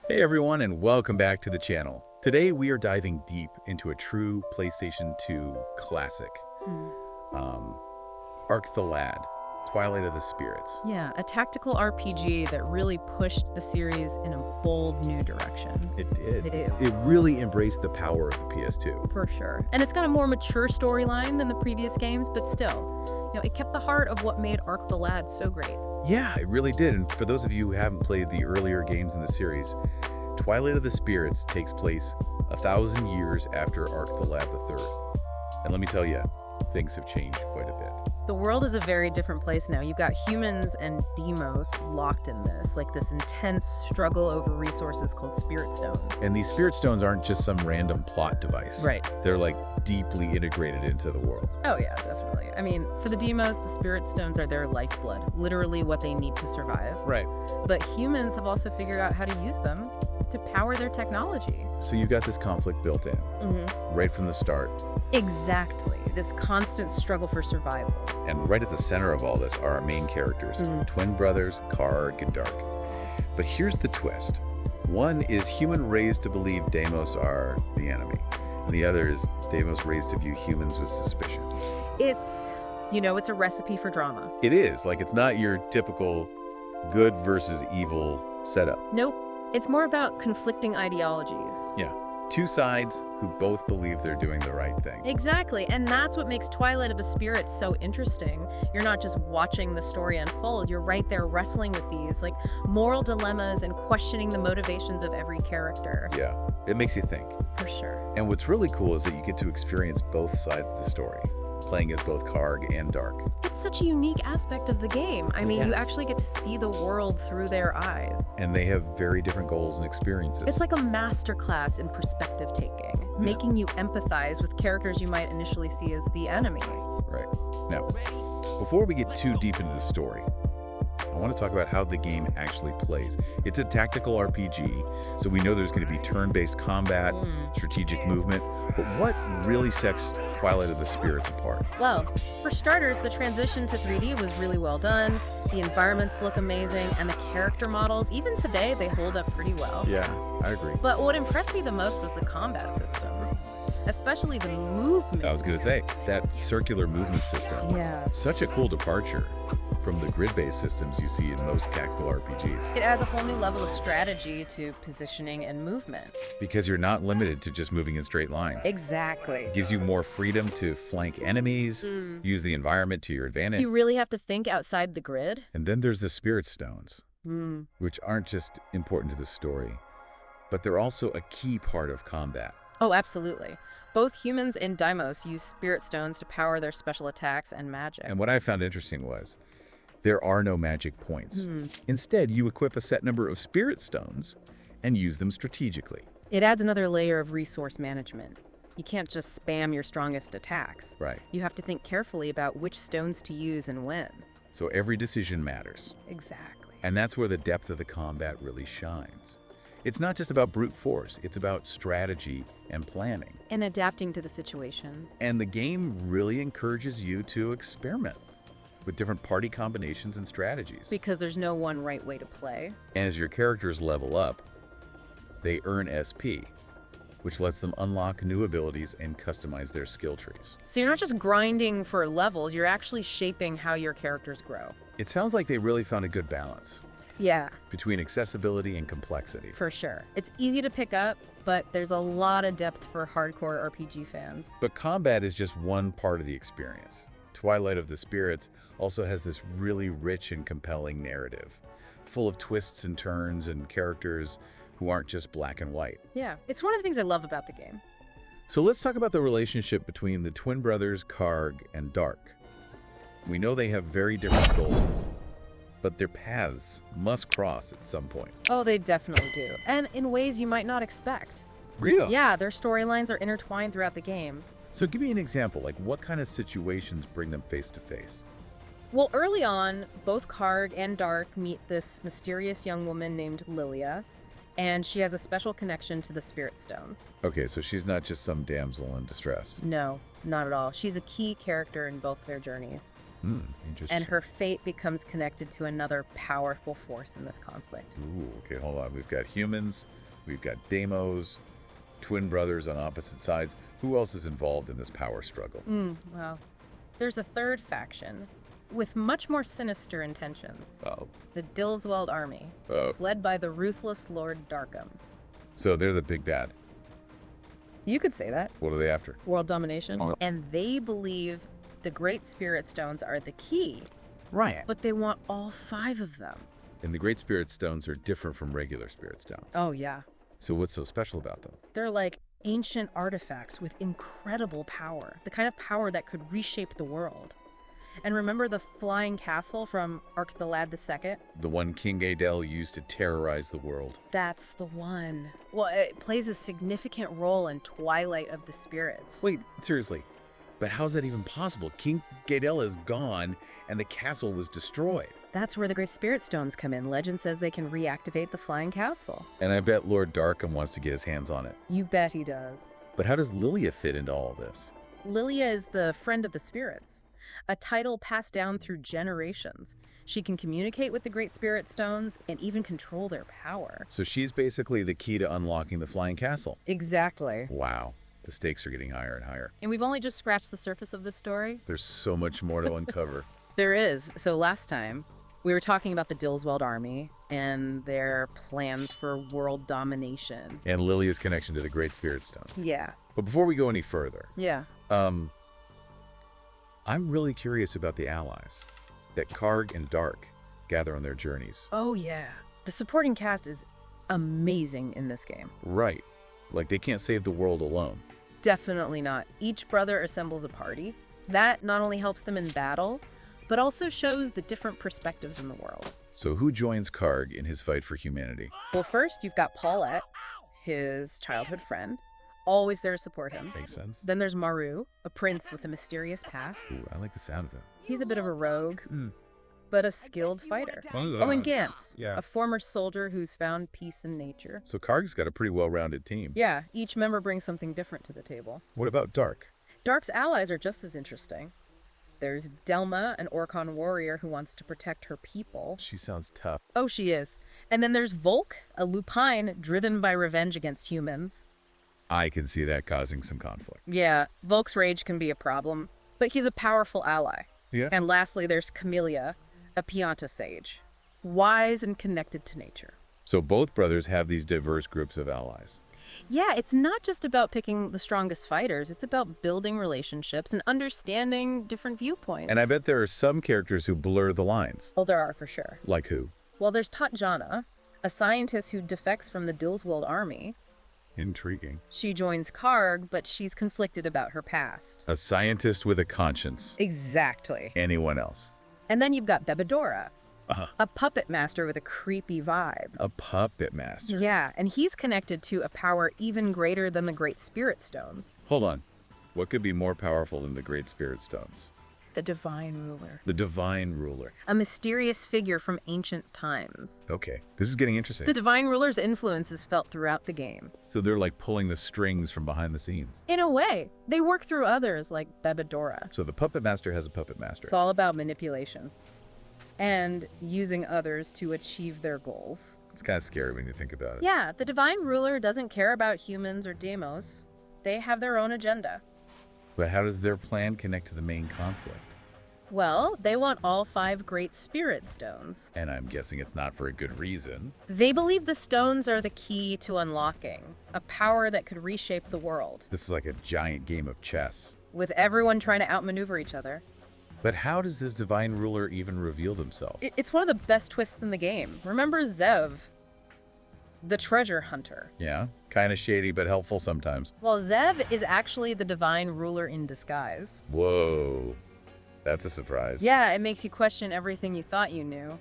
Hey everyone, and welcome back to the channel. Today we are diving deep into a true PlayStation 2 classic, um, Arc the Lad, Twilight of the Spirits. Yeah, a tactical RPG that really pushed the series in a bold new direction. It did. It It really embraced the power of the PS2. For sure. And it's got a more mature storyline than the previous games, but still, it kept the heart of what made Arc the Lad so great. Yeah, it really did. And for those of you who haven't played the earlier games in the series, Twilight of the Spirits takes place 1,000 years after Arc the Lad III. And let me tell you, things have changed quite a bit. The world is a very different place now. You've got humans and Demos locked in this intense struggle over resources called Spirit Stones. And these Spirit Stones aren't just some random plot device. Right. They're like deeply integrated into the world. Oh yeah, definitely. I mean, for the Demos, the Spirit Stones are their lifeblood, literally what they need to survive. Right. But humans have also figured out how to use them to power their technology. So you've got this conflict built in, right from the start. Exactly. This constant struggle for survival. And right at the center of all this are our main characters, twin brothers, Karg and Dark. But here's the twist. One is human raised to believe Deimos are the enemy, and the other is Deimos raised to view humans with suspicion. It's a recipe for drama. It is, like it's not your typical good versus evil setup. Nope. It's more about conflicting ideologies. Yeah. Two sides who both believe they're doing the right thing. Exactly, and that's what makes Twilight of the Spirits so interesting. You're not just watching the story unfold, you're right there wrestling with these, moral dilemmas and questioning the motivations of every character. Yeah, it makes you think. For sure. And what's really cool is that you get to experience both sides of the story, playing as both Karg and Dark. It's such a unique aspect of the game. I mean, you actually get to see the world through their eyes. And they have very different goals and experiences. It's like a masterclass in perspective taking, making you empathize with characters you might initially see as the enemy. Right. Now, before we get too deep into the story, I want to talk about how the game actually plays. It's a tactical RPG, so we know there's going to be turn-based combat, strategic movement, but what really sets Twilight of the Spirits apart? Well, for starters, the transition to 3D was really well done, the environments look amazing, and the character models, even today, they hold up pretty well. Yeah, I agree. But what impressed me the most was the combat system, especially the movement. I was going to say, that circular movement system. Yeah. Such a cool departure from the grid-based systems you see in most tactical RPGs. It adds a whole new level of strategy to positioning and movement. Because you're not limited to just moving in straight lines. Exactly. It gives you more freedom to flank enemies, use the environment to your advantage. You really have to think outside the grid. And then there's the Spirit Stones, which aren't just important to the story, but they're also a key part of combat. Oh, absolutely. Both humans and Deimos use Spirit Stones to power their special attacks and magic. And what I found interesting was, there are no magic points. Instead, you equip a set number of Spirit Stones and use them strategically. It adds another layer of resource management. You can't just spam your strongest attacks. Right. You have to think carefully about which stones to use and when. So every decision matters. Exactly. And that's where the depth of the combat really shines. It's not just about brute force, it's about strategy and planning. And adapting to the situation. And the game really encourages you to experiment with different party combinations and strategies. Because there's no one right way to play. And as your characters level up, they earn SP, which lets them unlock new abilities and customize their skill trees. So you're not just grinding for levels, you're actually shaping how your characters grow. It sounds like they really found a good balance Yeah, between accessibility and complexity. for sure. It's easy to pick up, but there's a lot of depth for hardcore RPG fans. But combat is just one part of the experience. Twilight of the Spirits also has this really rich and compelling narrative, full of twists and turns and characters who aren't just black and white. Yeah, it's one of the things I love about the game. So let's talk about the relationship between the twin brothers Karg and Dark. We know they have very different goals, but their paths must cross at some point. Oh, they definitely do. And in ways you might not expect. Really? Yeah, their storylines are intertwined throughout the game. So give me an example, like what kind of situations bring them face to face? Well, early on, both Karg and Dark meet this mysterious young woman named Lilia, and she has a special connection to the Spirit Stones. Okay, so she's not just some damsel in distress. No, not at all. She's a key character in both their journeys. Interesting. And her fate becomes connected to another powerful force in this conflict. Ooh, okay, hold on. We've got humans, we've got Deimos, twin brothers on opposite sides. Who else is involved in this power struggle? Well, there's a third faction with much more sinister intentions. Oh. The Dilsweld army, led by the ruthless Lord Darkham. So they're the big bad. You could say that. What are they after? World domination. And they believe the Great Spirit Stones are the key. Right. But they want all 5 of them. And the Great Spirit Stones are different from regular Spirit Stones. Oh, yeah. So what's so special about them? They're like ancient artifacts with incredible power. The kind of power that could reshape the world. And remember the flying castle from Ark the Lad II? The one King Adel used to terrorize the world. That's the one. Well, it plays a significant role in Twilight of the Spirits. Wait, seriously. But how's that even possible? King Gadel is gone, and the castle was destroyed. That's where the Great Spirit Stones come in. Legend says they can reactivate the flying castle. And I bet Lord Darkham wants to get his hands on it. You bet he does. But how does Lilia fit into all this? Lilia is the friend of the spirits, a title passed down through generations. She can communicate with the Great Spirit Stones and even control their power. So she's basically the key to unlocking the flying castle. Exactly. Wow. The stakes are getting higher and higher. And we've only just scratched the surface of this story. There's so much more to uncover. There is. So last time, we were talking about the Dilsweld army and their plans for world domination. And Lilia's connection to the Great Spirit Stone. Yeah. But before we go any further, Yeah. I'm really curious about the allies that Karg and Dark gather on their journeys. Oh, yeah. The supporting cast is amazing in this game. Right. Like they can't save the world alone. Definitely not. Each brother assembles a party. That not only helps them in battle, but also shows the different perspectives in the world. So who joins Karg in his fight for humanity? Well, first you've got Paulette, his childhood friend, always there to support him. Makes sense. Then there's Maru, a prince with a mysterious past. Ooh, I like the sound of him. He's a bit of a rogue, but a skilled fighter. Oh, and Gantz, a former soldier who's found peace in nature. So Karg's got a pretty well-rounded team. Yeah, each member brings something different to the table. What about Dark? Dark's allies are just as interesting. There's Delma, an Orcon warrior who wants to protect her people. She sounds tough. Oh, she is. And then there's Volk, a lupine driven by revenge against humans. I can see that causing some conflict. Yeah, Volk's rage can be a problem, but he's a powerful ally. Yeah. And lastly, there's Camellia, a Pianta sage, wise and connected to nature. So both brothers have these diverse groups of allies. Yeah, it's not just about picking the strongest fighters. It's about building relationships and understanding different viewpoints. And I bet there are some characters who blur the lines. Oh, there are for sure. Like who? Well, there's Tatjana, a scientist who defects from the Dilsweld army. Intriguing. She joins Karg, but she's conflicted about her past. A scientist with a conscience. Exactly. Anyone else? And then you've got Bebedora, a puppet master with a creepy vibe. A puppet master. Yeah, and he's connected to a power even greater than the Great Spirit Stones. Hold on. What could be more powerful than the Great Spirit Stones? The Divine Ruler. The Divine Ruler. A mysterious figure from ancient times. Okay, this is getting interesting. The Divine Ruler's influence is felt throughout the game. So they're like pulling the strings from behind the scenes. In a way, they work through others like Bebedora. So the puppet master has a puppet master. It's all about manipulation and using others to achieve their goals. It's kind of scary when you think about it. Yeah, the Divine Ruler doesn't care about humans or demos. They have their own agenda. But how does their plan connect to the main conflict? Well, they want all 5 Great Spirit Stones. And I'm guessing it's not for a good reason. They believe the stones are the key to unlocking a power that could reshape the world, This is like a giant game of chess. with everyone trying to outmaneuver each other. But how does this divine ruler even reveal themselves? It's one of the best twists in the game. Remember Zev, the treasure hunter? Yeah, kind of shady but helpful sometimes. Well, Zev is actually the Divine Ruler in disguise. Whoa, that's a surprise. Yeah, it makes you question everything you thought you knew.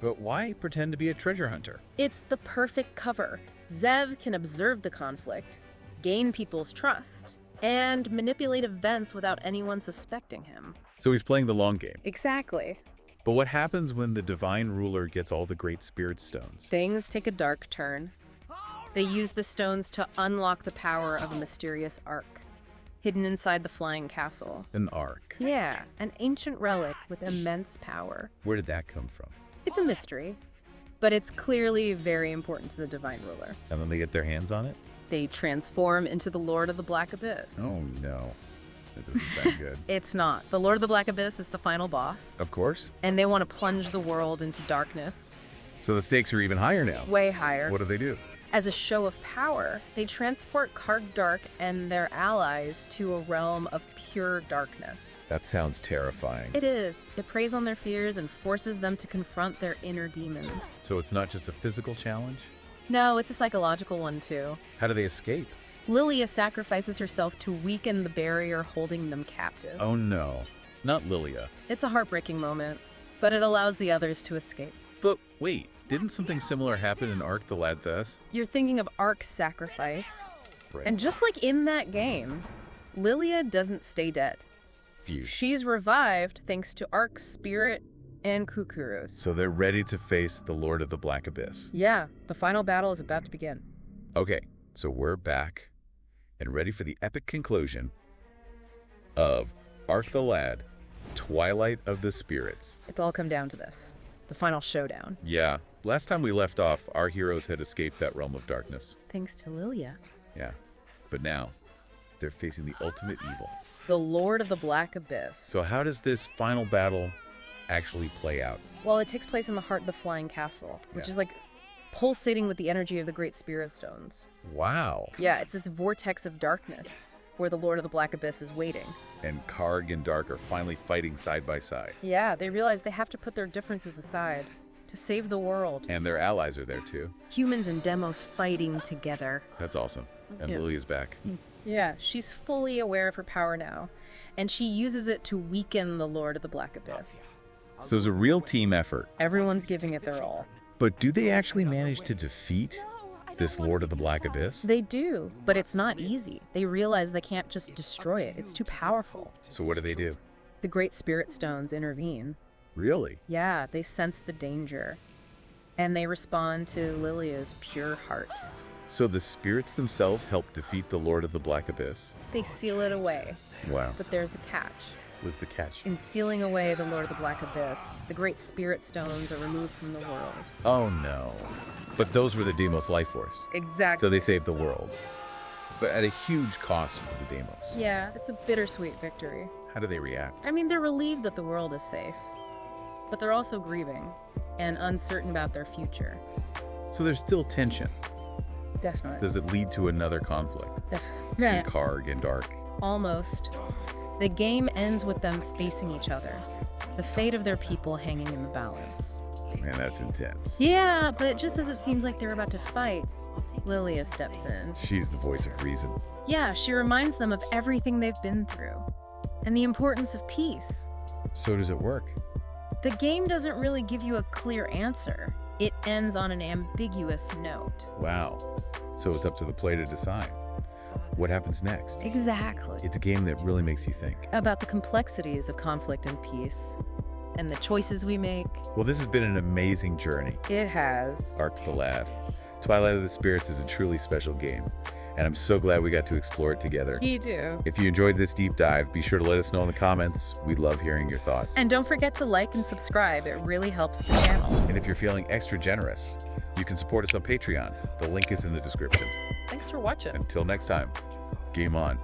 But why pretend to be a treasure hunter? It's the perfect cover. Zev can observe the conflict, gain people's trust, and manipulate events without anyone suspecting him. So he's playing the long game. Exactly. But what happens when the divine ruler gets all the great spirit stones? Things take a dark turn. They use the stones to unlock the power of a mysterious ark. hidden inside the flying castle. An ark. Yeah, an ancient relic with immense power. Where did that come from? It's a mystery, but it's clearly very important to the Divine Ruler. And then they get their hands on it? They transform into the Lord of the Black Abyss. Oh, no. That doesn't sound good. It's not. The Lord of the Black Abyss is the final boss, Of course. and they want to plunge the world into darkness. So the stakes are even higher now. Way higher. What do? As a show of power, they transport Kargdark and their allies to a realm of pure darkness. That sounds terrifying. It is. It preys on their fears and forces them to confront their inner demons. So it's not just a physical challenge? No, it's a psychological one too. How do they escape? Lilia sacrifices herself to weaken the barrier holding them captive. Oh no, not Lilia. It's a heartbreaking moment, but it allows the others to escape. But wait, didn't something similar happen in Ark the Lad Thus? You're thinking of Ark's sacrifice. Right. And just like in that game, Lilia doesn't stay dead. Phew. She's revived thanks to Ark's spirit and Kukuru's. So they're ready to face the Lord of the Black Abyss. Yeah, the final battle is about to begin. Okay, so we're back and ready for the epic conclusion of Ark the Lad, Twilight of the Spirits. It's all come down to this. The final showdown. Yeah, last time we left off, our heroes had escaped that realm of darkness. Thanks to Lilia. Yeah, but now they're facing the ultimate evil. The Lord of the Black Abyss. So how does this final battle actually play out? Well, it takes place in the heart of the Flying Castle, which Yeah. is like pulsating with the energy of the Great Spirit Stones. Wow. Yeah, it's this vortex of darkness where the Lord of the Black Abyss is waiting. And Karg and Dark are finally fighting side by side. Yeah, they realize they have to put their differences aside to save the world. And their allies are there too. Humans and Demos fighting together. That's awesome. And Yeah. Lilia's back. Yeah, she's fully aware of her power now, and she uses it to weaken the Lord of the Black Abyss. So it's a real team effort. Everyone's giving it their all. But do they actually manage to defeat this Lord of the Black Abyss? They do, but it's not easy. They realize they can't just destroy it. It's too powerful. So what do? The Great Spirit Stones intervene. Really? Yeah, they sense the danger, and they respond to Lilia's pure heart. So the spirits themselves help defeat the Lord of the Black Abyss? They seal it away, Wow. but there's a catch. What's the catch? In sealing away the Lord of the Black Abyss, the Great Spirit Stones are removed from the world. Oh no. But those were the Demos life force. Exactly. So they saved the world. But at a huge cost for the Demos. Yeah, it's a bittersweet victory. How do they react? I mean, they're relieved that the world is safe, but they're also grieving and uncertain about their future. So there's still tension. Definitely. Does it lead to another conflict? Yeah. In Karg and Dark. Almost. The game ends with them facing each other, the fate of their people hanging in the balance. Man, that's intense. Yeah, but just as it seems like they're about to fight, Lilia steps in. She's the voice of reason. Yeah, she reminds them of everything they've been through and the importance of peace. So does it work? The game doesn't really give you a clear answer. It ends on an ambiguous note. Wow. So it's up to the player to decide. What happens next? Exactly. It's a game that really makes you think. About the complexities of conflict and peace, and the choices we make. Well, this has been an amazing journey. It has. Ark the Lad. Twilight of the Spirits is a truly special game, and I'm so glad we got to explore it together. You do. If you enjoyed this deep dive, be sure to let us know in the comments. We love hearing your thoughts. And don't forget to like and subscribe. It really helps the channel. And if you're feeling extra generous, you can support us on Patreon. The link is in the description. Thanks for watching. Until next time, game on.